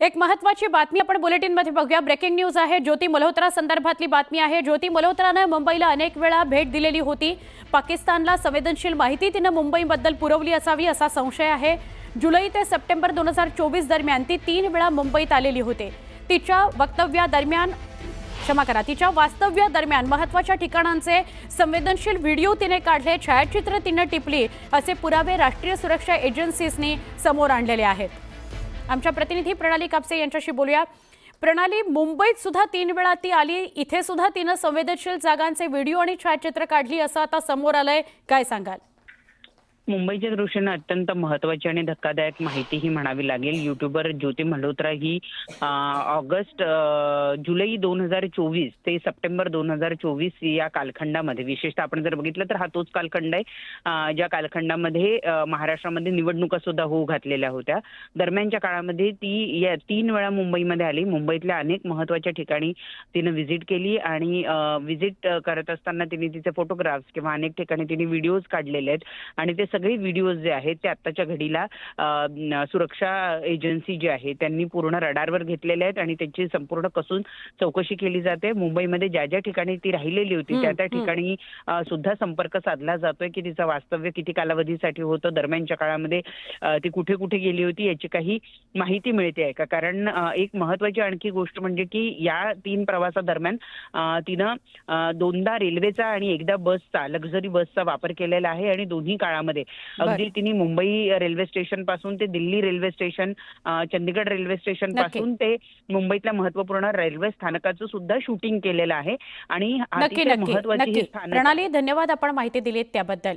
एक महत्त्वाची बातमी आपण बुलेटिनमध्ये बघूया। ब्रेकिंग न्यूज आहे। ज्योती मल्होत्रा संदर्भातली बातमी आहे। ज्योती मल्होत्राने मुंबईला अनेक वेळा भेट दिलेली होती। पाकिस्तानला संवेदनशील माहिती तिने मुंबईबद्दल पुरवली असावी असा संशय आहे। जुलै ते सप्टेंबर 2024 दरम्यान ती 3 वेळा मुंबईत आलेली होती। तिच्या वास्तव्यादरम्यान महत्त्वाच्या ठिकाणांचे संवेदनशील व्हिडिओ तिने काढले, छायाचित्र तिने टिपली असे पुरावे राष्ट्रीय सुरक्षा एजन्सीजने समोर आणलेले आहेत। आमच्या प्रतिनिधी प्रणाली कापसे यांच्याशी बोलूया। प्रणाली, मुंबईत सुद्धा 3 वेळा ती आली, इथे सुद्धा तिने संवेदनशील जागांचे व्हिडिओ आणि छायाचित्र काढली असं आता समोर आलंय, काय सांगाल? मुंबईच्या दृष्टीने अत्यंत महत्त्वाची आणि धक्कादायक माहिती ही म्हणावी लागेल। युट्यूबर ज्योती मल्होत्रा ही जुलै 2024 ते सप्टेंबर 2024 या कालखंडामध्ये, विशेषतः आपण जर बघितलं तर हा तोच कालखंड आहे ज्या कालखंडामध्ये महाराष्ट्रामध्ये निवडणुका सुद्धा होऊ घातलेल्या होत्या। दरम्यानच्या काळामध्ये ती या 3 वेळा मुंबईमध्ये आली। मुंबईतल्या अनेक महत्त्वाच्या ठिकाणी तिने व्हिजिट केली आणि व्हिजिट करत असताना तिने तिचे फोटोग्राफ्स किंवा अनेक ठिकाणी तिने व्हिडिओज काढलेले आहेत आणि ते सगळे व्हिडिओज जे आहेत ते आत्ताच्या घडीला सुरक्षा एजन्सी जी आहे त्यांनी पूर्ण रडारवर घेतलेले आहेत आणि त्याची संपूर्ण कसून चौकशी केली जाते। मुंबईमध्ये ज्या ज्या ठिकाणी ती राहिलेली होती त्या त्या ठिकाणी सुद्धा संपर्क साधला जातोय की तिचं वास्तव्य किती कालावधीसाठी होतं, दरम्यानच्या काळामध्ये ती कुठे कुठे गेली होती याची काही माहिती मिळते आहे का? कारण एक महत्त्वाची आणखी गोष्ट म्हणजे की या 3 प्रवासादरम्यान तिनं 2दा रेल्वेचा आणि एकदा बसचा, लक्झरी बसचा वापर केलेला आहे आणि दोन्ही काळामध्ये अगदी तिने मुंबई रेल्वे स्टेशन पासून ते Delhi railway station, Chandigarh railway station पासून ते मुंबईतल्या महत्त्वपूर्ण रेल्वे स्थानकाचं सुद्धा शूटिंग केलेलं आहे आणि नक्की महत्त्वाची प्रणाली, धन्यवाद आपण माहिती दिलीत त्याबद्दल।